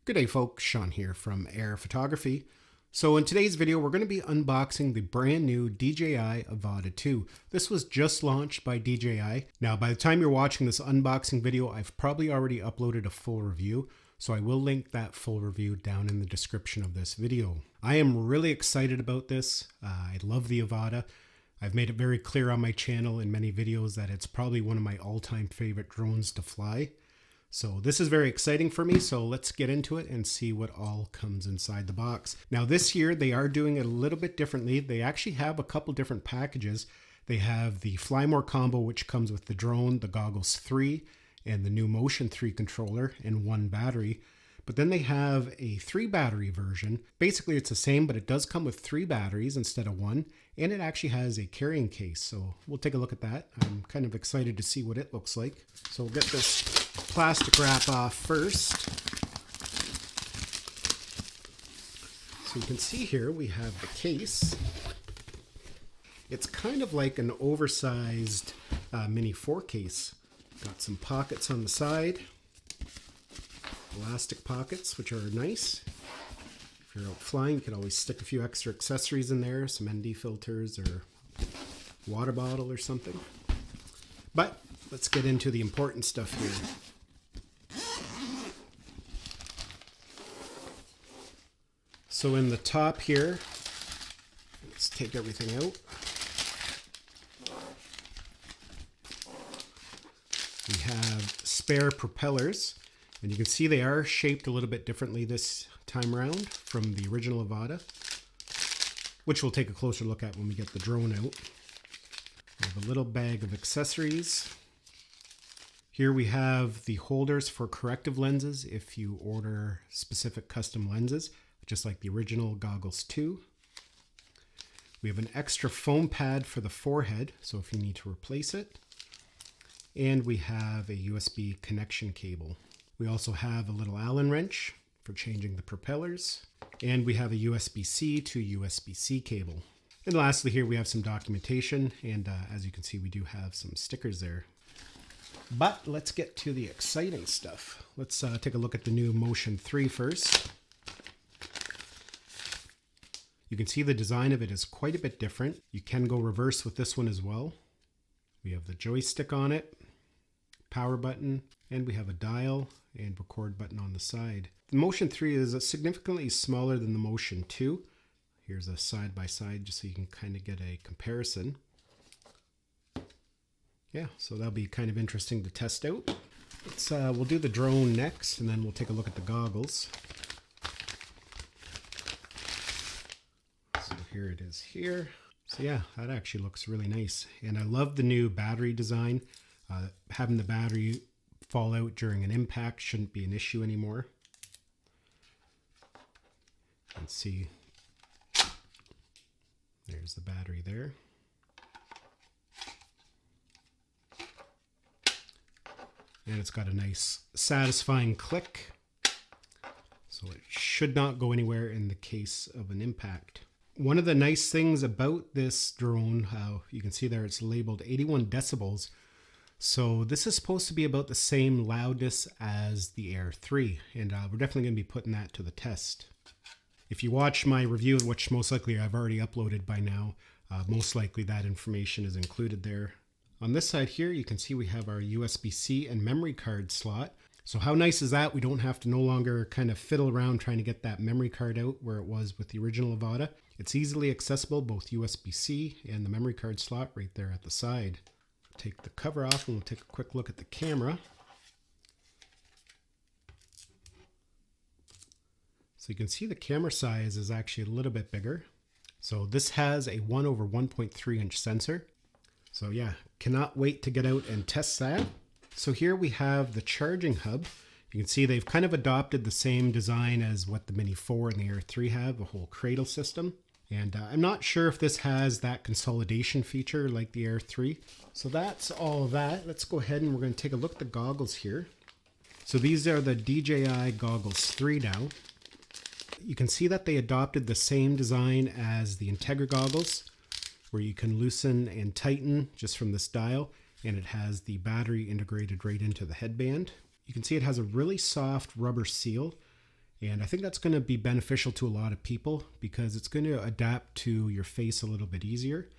Good day folks, Sean here from Air Photography. So in today's video we're going to be unboxing the brand new DJI Avata 2. This was just launched by DJI. Now by the time you're watching this unboxing video I've probably already uploaded a full review, so I will link that full review down in the description of this video. I am really excited about this. I love the Avata. I've made it very clear on my channel in many videos that it's probably one of my all-time favorite drones to fly. So this is very exciting for me, so let's get into it and see what all comes inside the box. Now this year they are doing it a little bit differently. They actually have a couple different packages. They have the Fly More combo, which comes with the drone, the goggles 3, and the new Motion 3 controller and 1 battery. But then they have a 3 battery version. Basically it's the same, but it does come with 3 batteries instead of 1, and it actually has a carrying case. So we'll take a look at that. I'm kind of excited to see what it looks like. So we'll get this plastic wrap off first. So you can see here we have the case. It's kind of like an oversized mini 4 case. Got some pockets on the side, elastic pockets, which are nice. If you're out flying, you can always stick a few extra accessories in there, some ND filters or water bottle or something. But let's get into the important stuff here. So in the top here, let's take everything out. We have spare propellers, and you can see they are shaped a little bit differently this time around from the original Avata, which we'll take a closer look at when we get the drone out. We have a little bag of accessories. Here we have the holders for corrective lenses if you order specific custom lenses, just like the original goggles 2. We have an extra foam pad for the forehead, so if you need to replace it. And we have a USB connection cable. We also have a little Allen wrench for changing the propellers. And we have a USB-C to USB-C cable. And lastly here we have some documentation, and as you can see we do have some stickers there. But let's get to the exciting stuff. Let's take a look at the new Motion 3 first. You can see the design of it is quite a bit different. You can go reverse with this one as well. We have the joystick on it, power button, and we have a dial and record button on the side. The Motion 3 is significantly smaller than the Motion 2. Here's a side by side just so you can kind of get a comparison. Yeah, so that'll be kind of interesting to test out. We'll do the drone next, and then we'll take a look at the goggles. So here it is here. So yeah, that actually looks really nice. And I love the new battery design. Having the battery fall out during an impact shouldn't be an issue anymore. You can see there's the battery there. And it's got a nice satisfying click. So it should not go anywhere in the case of an impact. One of the nice things about this drone, you can see there it's labeled 81 decibels. So this is supposed to be about the same loudness as the Air 3, and we're definitely going to be putting that to the test. If you watch my review, which most likely I've already uploaded by now, most likely that information is included there. On this side here, you can see we have our USB-C and memory card slot. So how nice is that? We don't have to no longer kind of fiddle around trying to get that memory card out where it was with the original Avata. It's easily accessible, both USB-C and the memory card slot right there at the side. Take the cover off and we'll take a quick look at the camera. So you can see the camera size is actually a little bit bigger. So this has a 1/1.3 inch sensor. So yeah, cannot wait to get out and test that. So here we have the charging hub. You can see they've kind of adopted the same design as what the Mini 4 and the Air 3 have, a whole cradle system. And I'm not sure if this has that consolidation feature like the Air 3. So that's all of that. Let's go ahead and we're going to take a look at the goggles here. So these are the DJI goggles 3 now. You can see that they adopted the same design as the Integra goggles, where you can loosen and tighten just from this dial, and it has the battery integrated right into the headband. You can see it has a really soft rubber seal, And I think that's going to be beneficial to a lot of people because it's going to adapt to your face a little bit easier.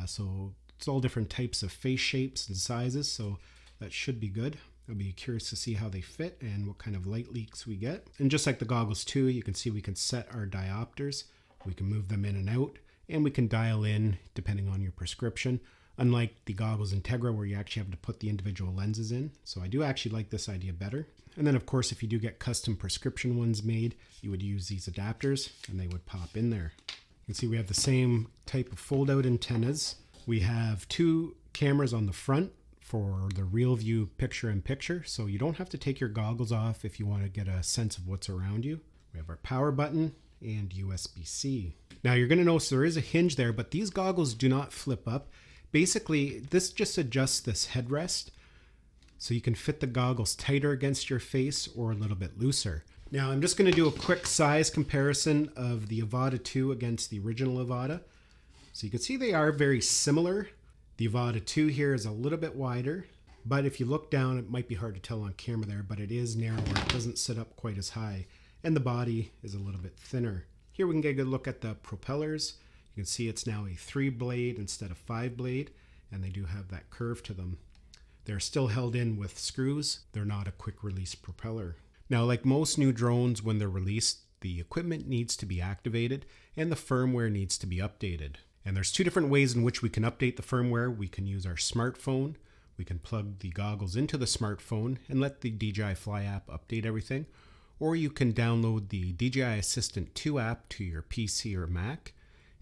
So it's all different types of face shapes and sizes, so that should be good. I'll be curious to see how they fit and what kind of light leaks we get. And just like the goggles too, you can see we can set our diopters. We can move them in and out, and we can dial in depending on your prescription. Unlike the goggles Integra where you actually have to put the individual lenses in. So I do actually like this idea better. And then of course, if you do get custom prescription ones made, you would use these adapters and they would pop in there. You can see we have the same type of fold out antennas. We have 2 cameras on the front for the real view picture in picture. So you don't have to take your goggles off if you want to get a sense of what's around you. We have our power button and USB-C. Now you're going to notice there is a hinge there, but these goggles do not flip up. Basically, this just adjusts this headrest so you can fit the goggles tighter against your face or a little bit looser. Now I'm just going to do a quick size comparison of the Avata 2 against the original Avata. So you can see they are very similar. The Avata 2 here is a little bit wider, but if you look down, it might be hard to tell on camera there, but it is narrower. It doesn't sit up quite as high, and the body is a little bit thinner. Here we can get a good look at the propellers. You can see it's now a 3-blade instead of 5-blade, and they do have that curve to them. They're still held in with screws. They're not a quick release propeller. Now, like most new drones, when they're released, the equipment needs to be activated and the firmware needs to be updated. And there's 2 different ways in which we can update the firmware. We can use our smartphone. We can plug the goggles into the smartphone and let the DJI Fly app update everything. Or you can download the DJI Assistant 2 app to your PC or Mac,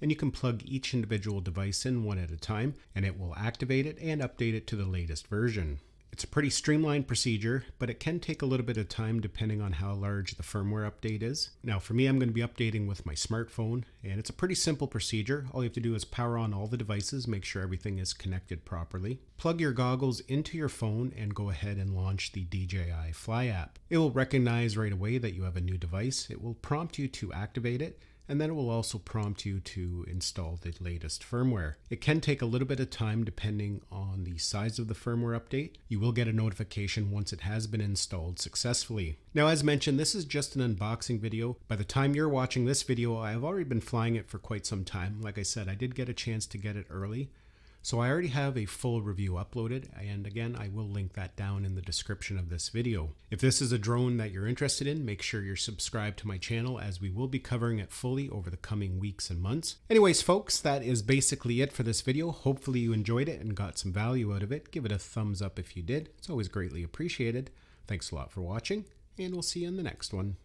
and you can plug each individual device in one at a time, and it will activate it and update it to the latest version. It's a pretty streamlined procedure, but it can take a little bit of time depending on how large the firmware update is. Now for me, I'm going to be updating with my smartphone, and it's a pretty simple procedure. All you have to do is power on all the devices, make sure everything is connected properly. Plug your goggles into your phone and go ahead and launch the DJI Fly app. It will recognize right away that you have a new device. It will prompt you to activate it, and then it will also prompt you to install the latest firmware. It can take a little bit of time depending on the size of the firmware update. You will get a notification once it has been installed successfully. Now, as mentioned, this is just an unboxing video. By the time you're watching this video, I have already been flying it for quite some time. Like I said, I did get a chance to get it early. So I already have a full review uploaded, and again, I will link that down in the description of this video. If this is a drone that you're interested in, make sure you're subscribed to my channel as we will be covering it fully over the coming weeks and months. Anyways, folks, that is basically it for this video. Hopefully you enjoyed it and got some value out of it. Give it a thumbs up if you did. It's always greatly appreciated. Thanks a lot for watching, and we'll see you in the next one.